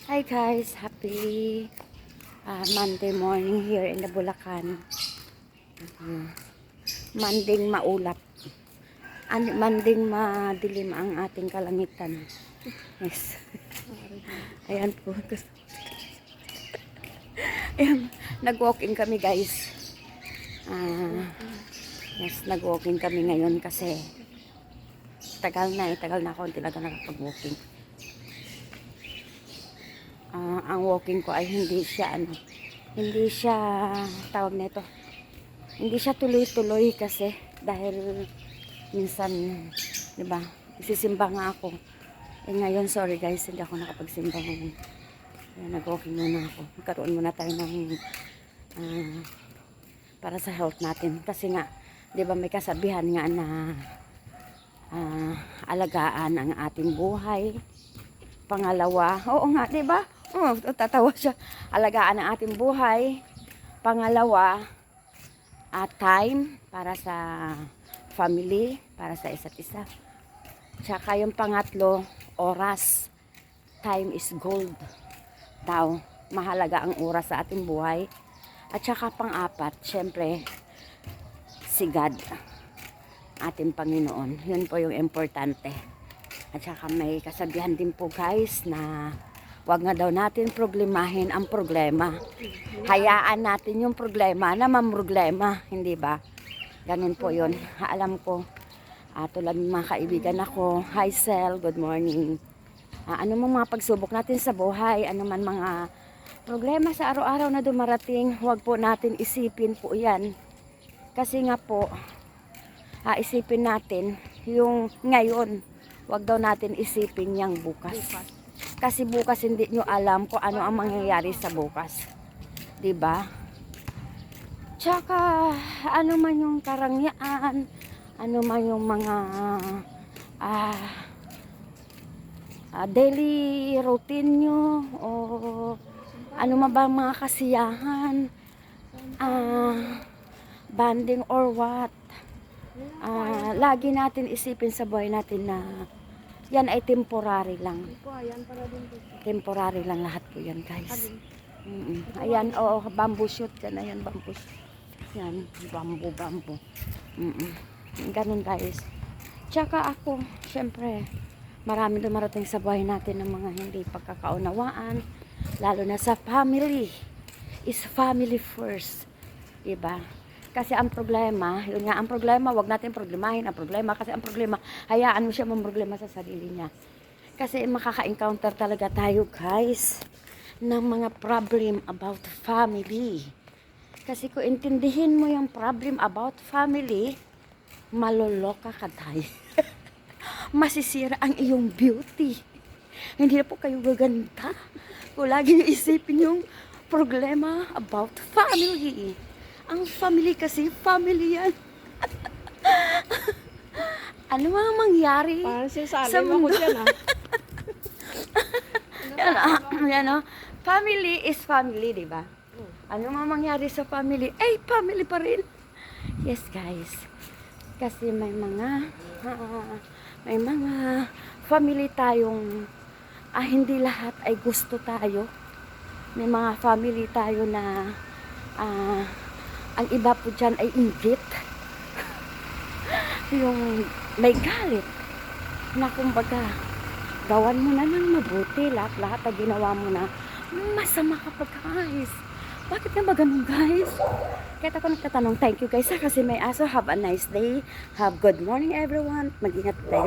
Hi guys, happy Monday morning here in the Bulacan. Manding maulap. Manding madilim ang ating kalangitan. Yes. Ayan po. Ayan, nag-walking kami guys. Yes, nag-walking kami ngayon kasi tagal na ako talaga nakapag-walking. Ang walking ko ay hindi siya tawag nito, hindi siya tuloy-tuloy kasi dahil minsan, di ba, isisimba nga ako. Ngayon, sorry guys, hindi ako nakapagsimba ngayon. Nag-walking muna ako. Magkaroon muna tayo ng para sa health natin kasi nga, di ba, may kasabihan nga na alagaan ang ating buhay. Pangalawa, oo nga, di ba? Tatawa siya. Alagaan ang ating buhay. Pangalawa, time para sa family, para sa isa't isa. Tsaka yung pangatlo, oras. Time is gold. Daw, mahalaga ang oras sa ating buhay. At tsaka pang-apat, syempre, si God, ating Panginoon. Yun po yung importante. At saka may kasabihan din po guys na wag nga daw natin problemahin ang problema. Hayaan natin yung problema na mamroblema, hindi ba? Ganun po yun. Alam ko, tulad ng mga kaibigan ako, hi Sel, good morning. Ano mga pagsubok natin sa buhay, ano man mga problema sa araw-araw na dumarating, huwag po natin isipin po yan. Kasi nga po, isipin natin yung ngayon. Huwag daw natin isipin yang bukas. Kasi bukas hindi nyo alam kung ano ang mangyayari sa bukas. 'Di ba? Tsaka ano man yung karangyaan, ano man yung mga daily routine nyo o ano man ba mga kasiyahan, banding or what. Lagi natin isipin sa buhay natin na yan ay temporary lang. Temporary lang lahat po yan guys. Ayan, bamboo shoot. Yan, ayan, bamboo shoot. Yan, bamboo. Ganun guys. Tsaka ako, syempre, marami dumarating sa buhay natin ng mga hindi pagkakaunawaan. Lalo na sa family. Is family first. Diba? Kasi ang problema, yun nga ang problema, wag natin problemahin ang problema kasi ang problema, hayaan mo siya mamroblema sa sarili niya. Kasi makaka-encounter talaga tayo guys ng mga problem about family. Kasi kung intindihin mo yung problem about family, maloloka ka tayo. Masisira ang iyong beauty. Hindi na po kayo gaganda kung lagi nyo isipin yung problema about family. Ang family kasi, family yan. Ano mga mangyari sa mundo? Yan, family is family, di ba? Ano mga mangyari sa family? Family pa rin. Yes, guys. Kasi may mga family tayong hindi lahat ay gusto tayo. May mga family tayo na ang iba po dyan ay inggit. Yung may galit na kumbaga gawan mo na ng mabuti lahat na ginawa mo na masama kapag guys. Bakit nga ba ganun guys? Kaya ako nagtatanong, thank you guys kasi may aso. Have a nice day. Have good morning everyone. Mag-ingat tayo.